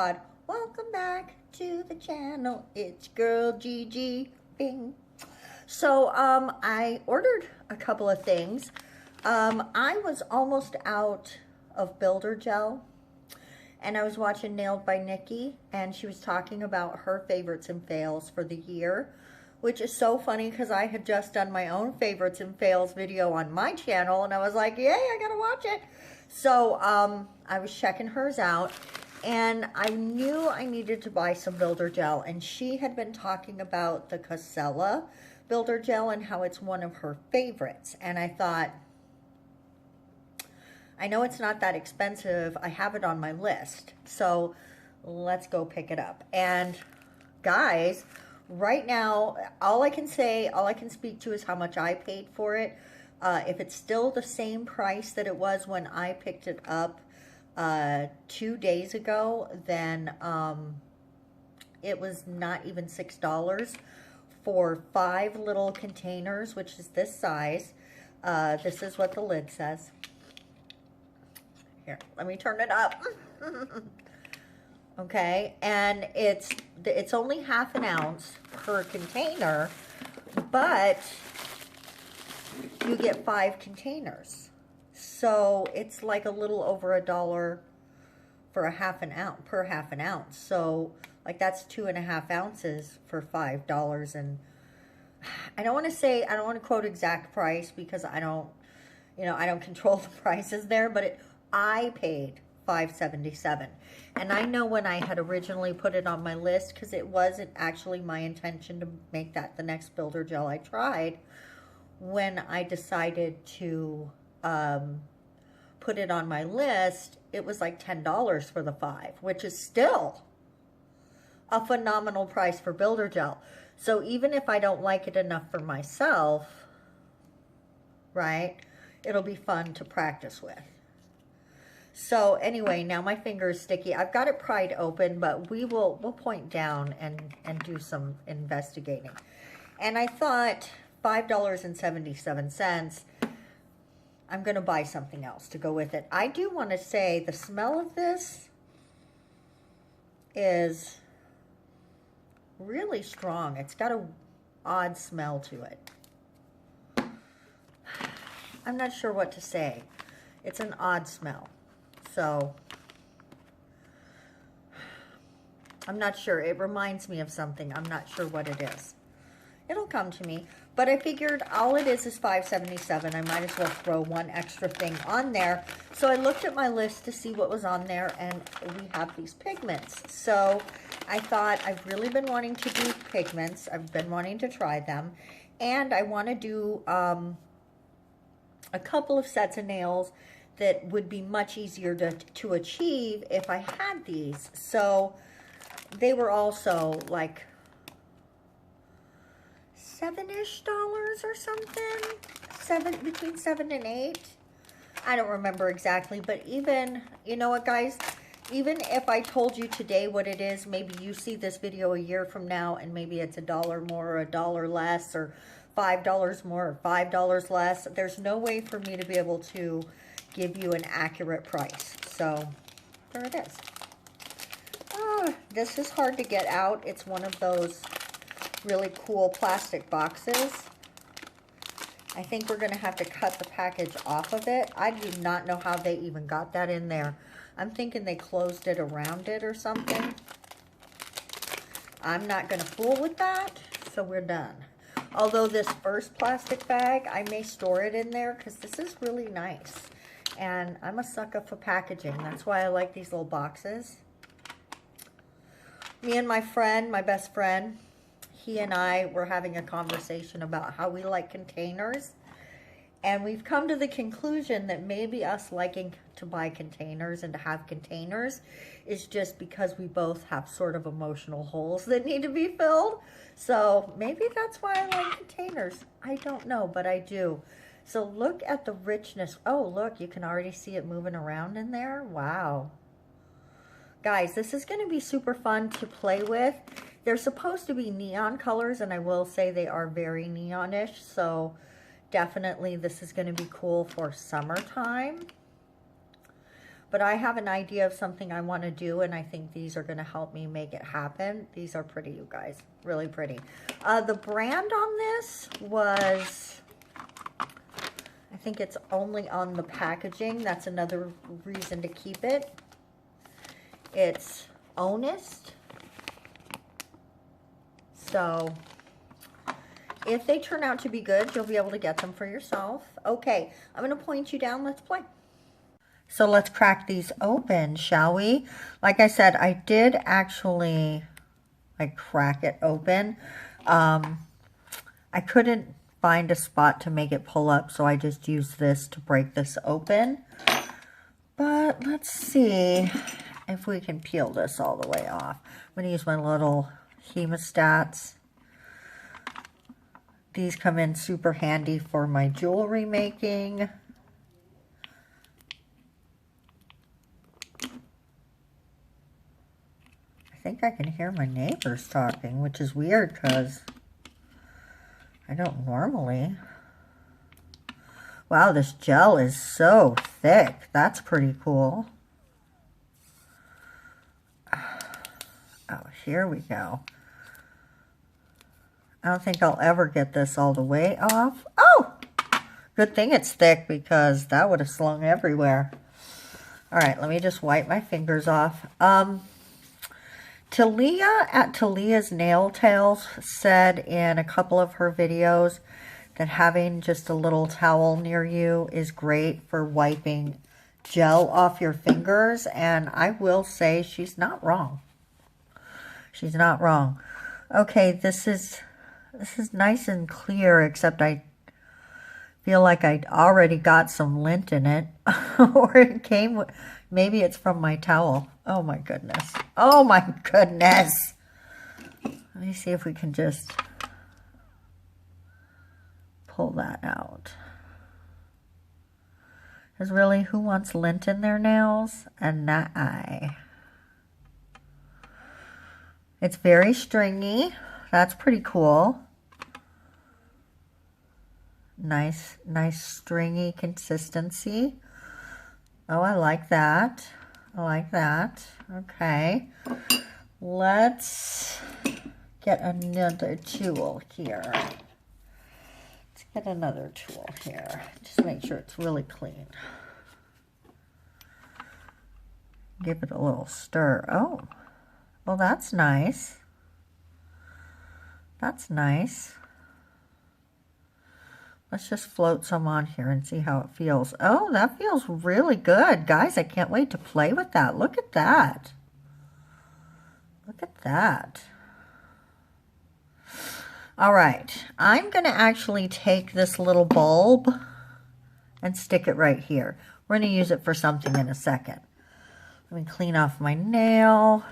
God, welcome back to the channel. It's girl Gigi Bing. So I ordered a couple of things. I was almost out of builder gel, and I was watching Nailed by Nikki, and she was talking about her favorites and fails for the year, which is so funny because I had just done my own favorites and fails video on my channel, and I was like, yay, I gotta watch it. So I was checking hers out, and I knew I needed to buy some builder gel, and she had been talking about the Cosella builder gel and how it's one of her favorites. And I thought, I know it's not that expensive. I have it on my list, so let's go pick it up. And guys, right now, all I can speak to is how much I paid for it. If it's still the same price that it was when I picked it up 2 days ago, then it was not even $6 for 5 little containers, which is this size. This is what the lid says. Here, let me turn it up. Okay, and it's only half an ounce per container, but you get 5 containers. So it's like a little over $1 for per half an ounce. So like that's 2.5 ounces for $5. And I don't want to quote exact price because I don't control the prices there, but I paid $5.77. And I know when I had originally put it on my list, because it wasn't actually my intention to make that the next builder gel I tried, when I decided to put it on my list, it was like $10 for the 5, which is still a phenomenal price for builder gel. So even if I don't like it enough for myself, right, it'll be fun to practice with. So anyway, now my finger is sticky. I've got it pried open, but we'll point down and do some investigating. And I thought $5.77, I'm going to buy something else to go with it. I do want to say the smell of this is really strong. It's got an odd smell to it. I'm not sure what to say. It's an odd smell. So I'm not sure. It reminds me of something. I'm not sure what it is. It'll come to me. But I figured all it is $5.77. I might as well throw one extra thing on there. So I looked at my list to see what was on there, and we have these pigments. So I thought, I've really been wanting to do pigments. I've been wanting to try them. And I want to do a couple of sets of nails that would be much easier to achieve if I had these. So they were also like $7-ish or something. Between 7 and 8. I don't remember exactly, but even, you know what, guys? Even if I told you today what it is, maybe you see this video a year from now and maybe it's $1 more or $1 less or $5 more or $5 less. There's no way for me to be able to give you an accurate price. So there it is. Oh, this is hard to get out. It's one of those really cool plastic boxes. I think we're going to have to cut the package off of it. I do not know how they even got that in there. I'm thinking they closed it around it or something. I'm not going to fool with that, so we're done. Although this first plastic bag, I may store it in there because this is really nice. And I'm a sucker for packaging. That's why I like these little boxes. Me and my friend, my best friend, he and I were having a conversation about how we like containers. And we've come to the conclusion that maybe us liking to buy containers and to have containers is just because we both have sort of emotional holes that need to be filled. So maybe that's why I like containers. I don't know, but I do. So look at the richness. Oh, look, you can already see it moving around in there. Wow. Guys, this is going to be super fun to play with. They're supposed to be neon colors, and I will say they are very neonish. So definitely this is going to be cool for summertime. but I have an idea of something I want to do, and I think these are going to help me make it happen. These are pretty, you guys. Really pretty. The brand on this was, I think it's only on the packaging. That's another reason to keep it. It's Ownest. So if they turn out to be good, you'll be able to get them for yourself. Okay, I'm going to point you down. Let's play. So let's crack these open, shall we? Like I said, I did actually crack it open. I couldn't find a spot to make it pull up, so I just used this to break this open. But let's see if we can peel this all the way off. I'm going to use my little hemostats. These come in super handy for my jewelry making. I think I can hear my neighbors talking, which is weird because I don't normally. Wow, this gel is so thick. That's pretty cool. Oh, here we go. I don't think I'll ever get this all the way off. Oh! Good thing it's thick because that would have slung everywhere. All right, let me just wipe my fingers off. Talia at Talia's Nail Tales said in a couple of her videos that having just a little towel near you is great for wiping gel off your fingers. And I will say she's not wrong. She's not wrong. Okay, this is nice and clear, except I feel like I already got some lint in it. Or it came with, maybe it's from my towel. Oh my goodness. Oh my goodness. Let me see if we can just pull that out. Because really, who wants lint in their nails? And not I. It's very stringy. That's pretty cool. Nice stringy consistency. Oh, I like that. I like that. Okay. Let's get another tool here. Let's get another tool here. Just make sure it's really clean. Give it a little stir. Oh, well, that's nice. That's nice. Let's just float some on here and see how it feels. Oh, that feels really good. Guys, I can't wait to play with that. Look at that. Look at that. All right. I'm going to actually take this little bulb and stick it right here. We're going to use it for something in a second. Let me clean off my nail.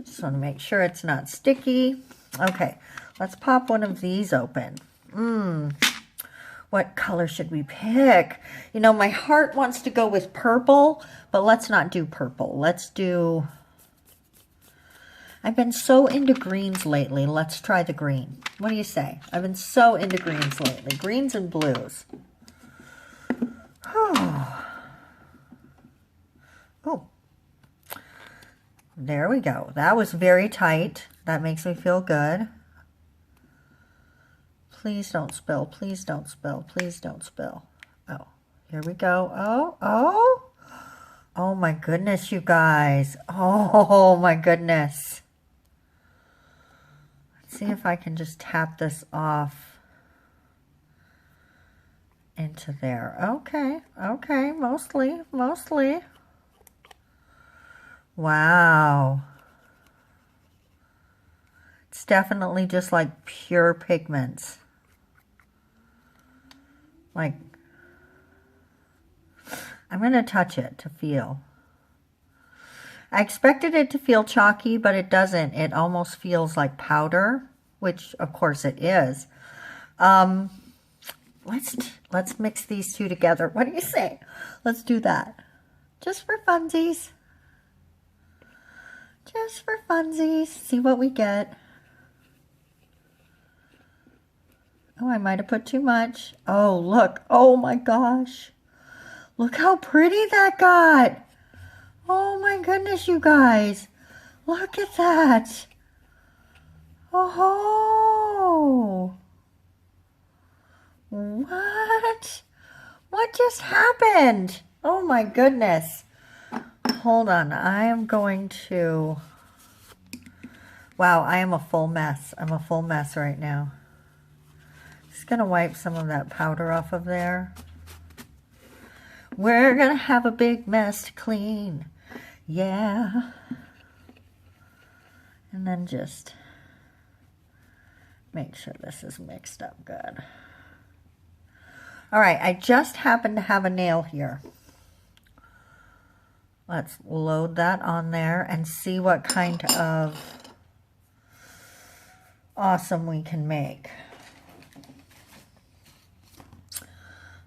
Just want to make sure it's not sticky. Okay. Let's pop one of these open. What color should we pick? You know, my heart wants to go with purple, but let's not do purple. Let's do... I've been so into greens lately. Let's try the green. What do you say? I've been so into greens lately. Greens and blues. Oh. There we go. That was very tight. That makes me feel good. Please don't spill. Please don't spill. Please don't spill. Oh, here we go. Oh. Oh my goodness, you guys. Oh my goodness. Let's see if I can just tap this off into there. Okay. Mostly. Wow. It's definitely just like pure pigments. Like, I'm going to touch it to feel. I expected it to feel chalky, but it doesn't. It almost feels like powder, which of course it is. Let's mix these two together. What do you say? Let's do that. Just for funsies. Just for funsies. See what we get. Oh, I might have put too much. Oh, look. Oh my gosh. Look how pretty that got. Oh my goodness, you guys. Look at that. Oh. What? What just happened? Oh my goodness. Hold on. I am going to... Wow, I am a full mess. I'm a full mess right now. Just going to wipe some of that powder off of there. We're going to have a big mess to clean. Yeah. And then just make sure this is mixed up good. All right, I just happen to have a nail here. Let's load that on there and see what kind of awesome we can make.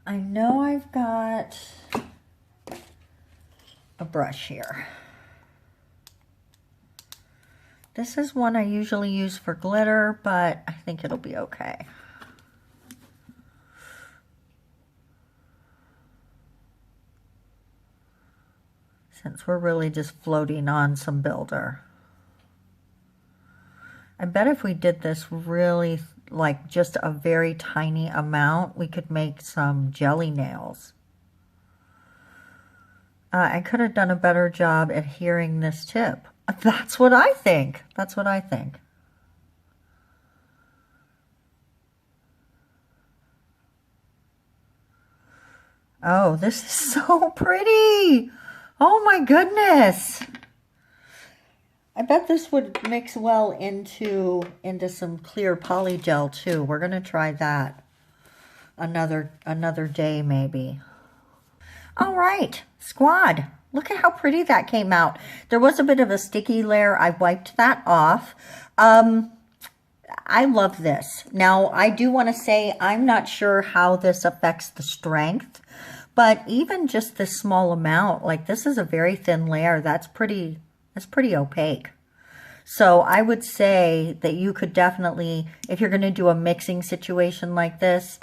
I know I've got a brush here. This is one I usually use for glitter, but I think it'll be okay. Since we're really just floating on some builder. I bet if we did this really, like just a very tiny amount, we could make some jelly nails. I could have done a better job adhering this tip. That's what I think. That's what I think. Oh, this is so pretty. Oh my goodness. I bet this would mix well into some clear poly gel too. We're going to try that another day maybe. All right, squad. Look at how pretty that came out. There was a bit of a sticky layer. I wiped that off. I love this. Now, I do want to say I'm not sure how this affects the strength, but even just this small amount, like this is a very thin layer. That's pretty opaque. So I would say that you could definitely, if you're going to do a mixing situation like this,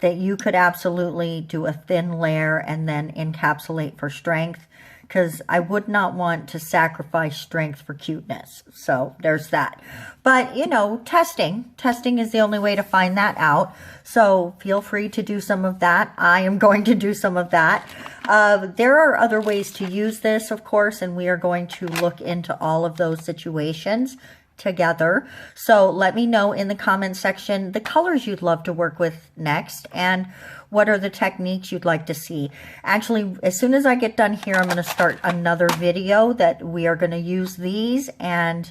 that you could absolutely do a thin layer and then encapsulate for strength, because I would not want to sacrifice strength for cuteness. So there's that. But, you know, testing is the only way to find that out. So feel free to do some of that. I am going to do some of that. There are other ways to use this, of course, and we are going to look into all of those situations together. So let me know in the comment section the colors you'd love to work with next and what are the techniques you'd like to see. Actually, as soon as I get done here, I'm going to start another video that we are going to use these, and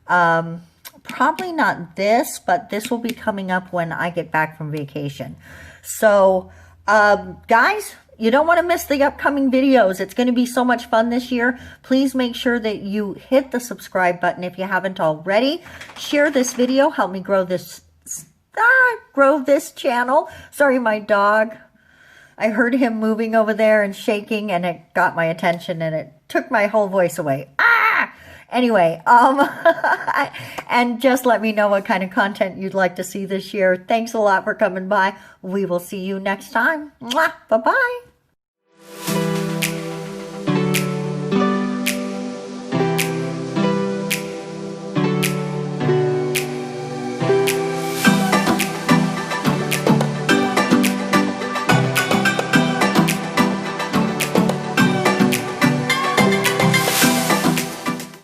probably not this, but this will be coming up when I get back from vacation. So guys, you don't want to miss the upcoming videos. It's going to be so much fun this year. Please make sure that you hit the subscribe button if you haven't already. Share this video. Help me grow this channel. Sorry, my dog. I heard him moving over there and shaking, and it got my attention, and it took my whole voice away. Ah! Anyway, and just let me know what kind of content you'd like to see this year. Thanks a lot for coming by. We will see you next time. Mwah! Bye-bye.